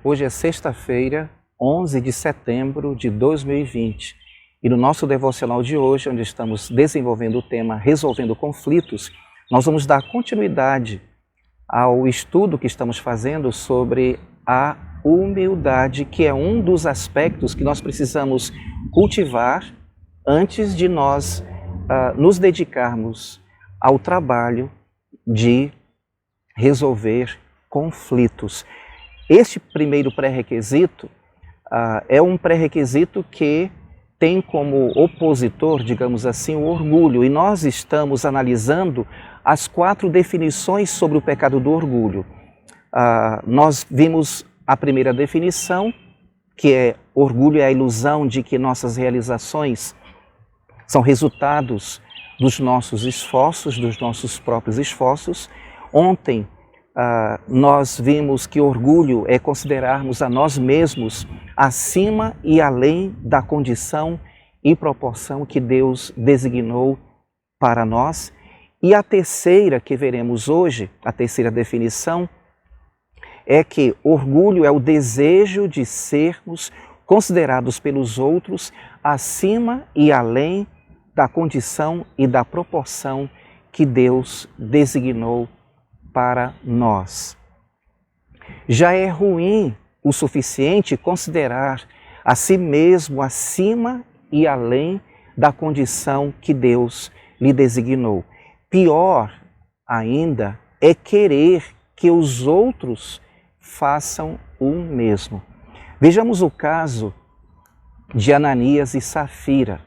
Hoje é sexta-feira, 11 de setembro de 2020 e no nosso devocional de hoje, onde estamos desenvolvendo o tema Resolvendo Conflitos, nós vamos dar continuidade ao estudo que estamos fazendo sobre a humildade, que é um dos aspectos que nós precisamos cultivar antes de nós nos dedicarmos ao trabalho de resolver conflitos. Este primeiro pré-requisito é um pré-requisito que tem como opositor, digamos assim, o orgulho. E nós estamos analisando as 4 definições sobre o pecado do orgulho. Nós vimos a primeira definição, que é orgulho é a ilusão de que nossas realizações são resultados dos nossos esforços, dos nossos próprios esforços. Ontem, nós vimos que orgulho é considerarmos a nós mesmos acima e além da condição e proporção que Deus designou para nós. E a terceira que veremos hoje, a terceira definição, é que orgulho é o desejo de sermos considerados pelos outros acima e além da condição e da proporção que Deus designou para nós. Já é ruim o suficiente considerar a si mesmo acima e além da condição que Deus lhe designou. Pior ainda é querer que os outros façam o mesmo. Vejamos o caso de Ananias e Safira.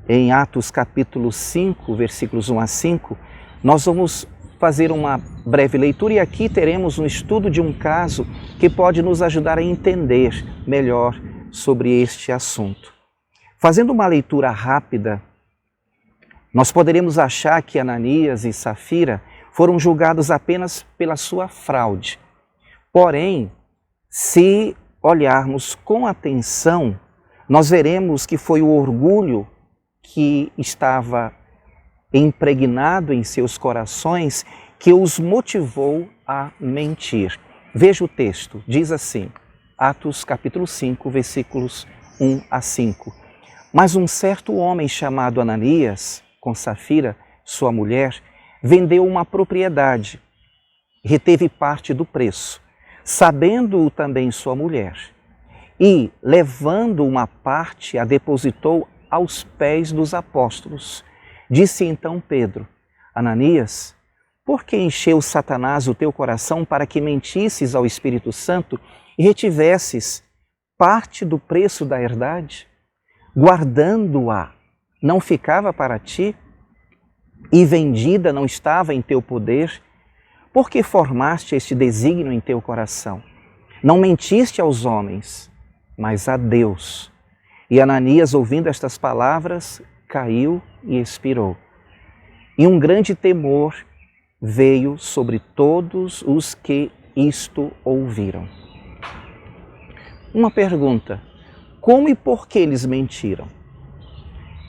Em Atos capítulo 5, versículos 1 a 5, nós vamos fazer uma breve leitura e aqui teremos um estudo de um caso que pode nos ajudar a entender melhor sobre este assunto. Fazendo uma leitura rápida, nós poderemos achar que Ananias e Safira foram julgados apenas pela sua fraude. Porém, se olharmos com atenção, nós veremos que foi o orgulho que estava impregnado em seus corações que os motivou a mentir. Veja o texto, diz assim, Atos capítulo 5, versículos 1 a 5. Mas um certo homem chamado Ananias, com Safira, sua mulher, vendeu uma propriedade, reteve parte do preço, sabendo-o também sua mulher, e, levando uma parte, a depositou aos pés dos apóstolos. Disse então Pedro, Ananias, por que encheu Satanás o teu coração para que mentisses ao Espírito Santo e retivesses parte do preço da herdade? Guardando-a, não ficava para ti? E vendida não estava em teu poder? Por que formaste este desígnio em teu coração? Não mentiste aos homens, mas a Deus. E Ananias, ouvindo estas palavras, caiu e expirou. E um grande temor veio sobre todos os que isto ouviram. Uma pergunta: como e por que eles mentiram?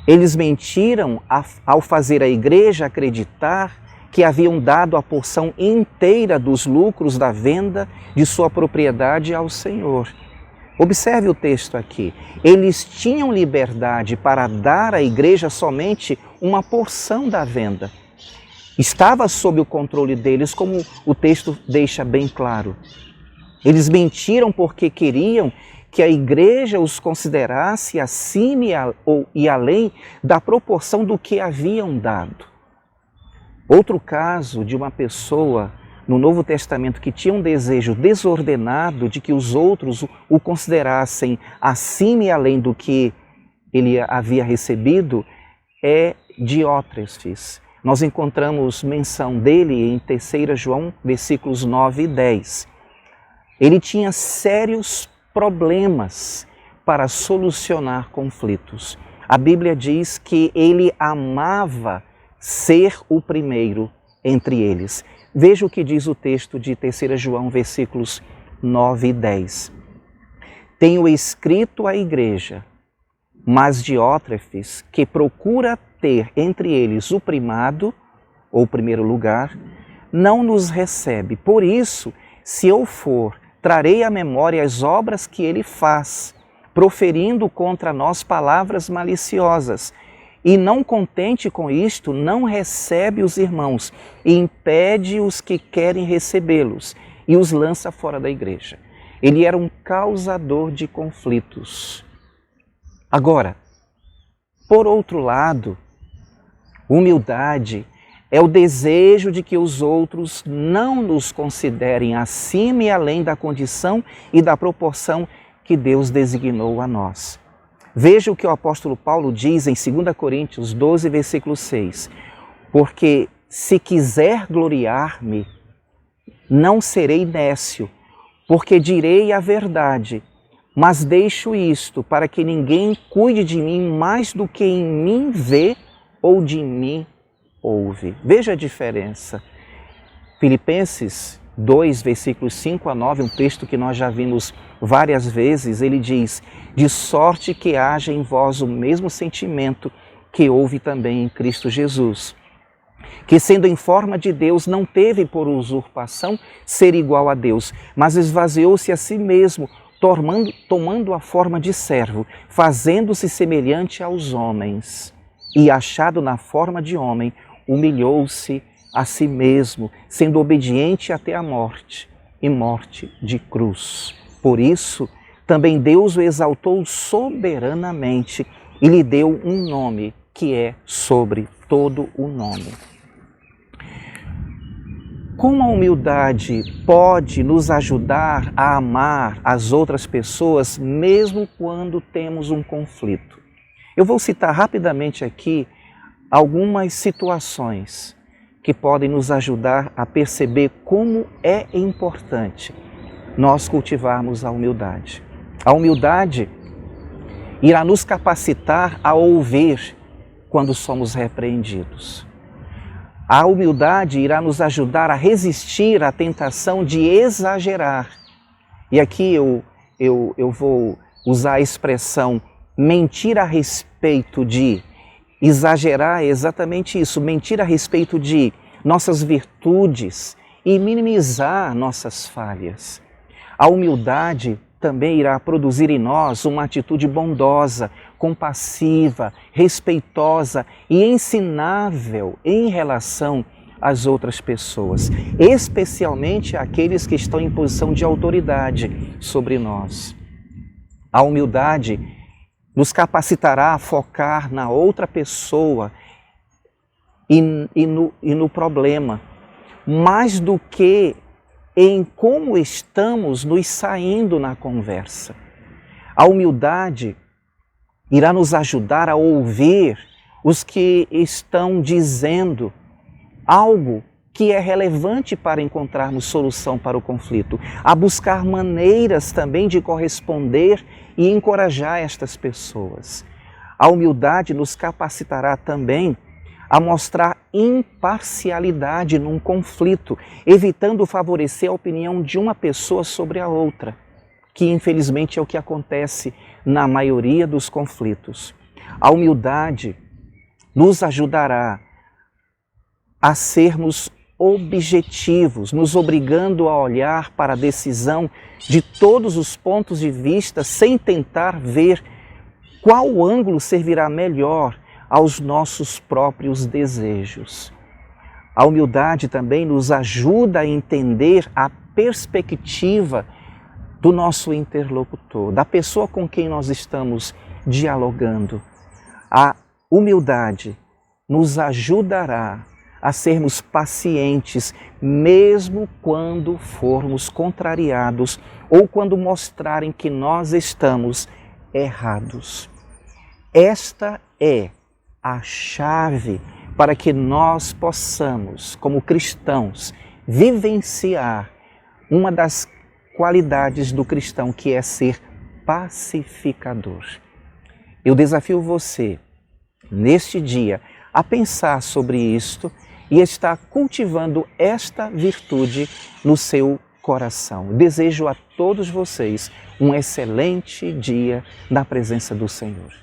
Eles mentiram ao fazer a igreja acreditar que haviam dado a porção inteira dos lucros da venda de sua propriedade ao Senhor. Observe o texto aqui. Eles tinham liberdade para dar à igreja somente uma porção da venda. Estava sob o controle deles, como o texto deixa bem claro. Eles mentiram porque queriam que a igreja os considerasse acima e além da proporção do que haviam dado. Outro caso de uma pessoa no Novo Testamento que tinha um desejo desordenado de que os outros o considerassem acima e além do que ele havia recebido é Diótrefes. Nós encontramos menção dele em 3 João, versículos 9 e 10. Ele tinha sérios problemas para solucionar conflitos. A Bíblia diz que ele amava ser o primeiro entre eles. Veja o que diz o texto de 3 João, versículos 9 e 10. Tenho escrito à igreja, mas Diótrefes, que procura ter entre eles o primado, ou primeiro lugar, não nos recebe. Por isso, se eu for trarei à memória as obras que ele faz, proferindo contra nós palavras maliciosas. E não contente com isto, não recebe os irmãos, e impede os que querem recebê-los, e os lança fora da igreja. Ele era um causador de conflitos. Agora, por outro lado, humildade é o desejo de que os outros não nos considerem acima e além da condição e da proporção que Deus designou a nós. Veja o que o apóstolo Paulo diz em 2 Coríntios 12, versículo 6. Porque se quiser gloriar-me, não serei nécio, porque direi a verdade, mas deixo isto para que ninguém cuide de mim mais do que em mim vê ou de mim ouve. Veja a diferença. Filipenses 2, versículos 5 a 9, um texto que nós já vimos várias vezes, ele diz: de sorte que haja em vós o mesmo sentimento que houve também em Cristo Jesus, que sendo em forma de Deus, não teve por usurpação ser igual a Deus, mas esvaziou-se a si mesmo, tomando a forma de servo, fazendo-se semelhante aos homens, e achado na forma de homem, humilhou-se a si mesmo, sendo obediente até a morte, e morte de cruz. Por isso, também Deus o exaltou soberanamente e lhe deu um nome que é sobre todo o nome. Como a humildade pode nos ajudar a amar as outras pessoas mesmo quando temos um conflito? Eu vou citar rapidamente aqui algumas situações que podem nos ajudar a perceber como é importante nós cultivarmos a humildade. A humildade irá nos capacitar a ouvir quando somos repreendidos. A humildade irá nos ajudar a resistir à tentação de exagerar. E aqui eu vou usar a expressão mentir a respeito de. Exagerar é exatamente isso, mentir a respeito de nossas virtudes e minimizar nossas falhas. A humildade também irá produzir em nós uma atitude bondosa, compassiva, respeitosa e ensinável em relação às outras pessoas, especialmente aqueles que estão em posição de autoridade sobre nós. A humildade nos capacitará a focar na outra pessoa e no problema, mais do que em como estamos nos saindo na conversa. A humildade irá nos ajudar a ouvir os que estão dizendo algo que é relevante para encontrarmos solução para o conflito, a buscar maneiras também de corresponder e encorajar estas pessoas. A humildade nos capacitará também a mostrar imparcialidade num conflito, evitando favorecer a opinião de uma pessoa sobre a outra, que infelizmente é o que acontece na maioria dos conflitos. A humildade nos ajudará a sermos objetivos, nos obrigando a olhar para a decisão de todos os pontos de vista sem tentar ver qual ângulo servirá melhor aos nossos próprios desejos. A humildade também nos ajuda a entender a perspectiva do nosso interlocutor, da pessoa com quem nós estamos dialogando. A humildade nos ajudará a sermos pacientes, mesmo quando formos contrariados ou quando mostrarem que nós estamos errados. Esta é a chave para que nós possamos, como cristãos, vivenciar uma das qualidades do cristão, que é ser pacificador. Eu desafio você, neste dia, a pensar sobre isto e estar cultivando esta virtude no seu coração. Desejo a todos vocês um excelente dia na presença do Senhor.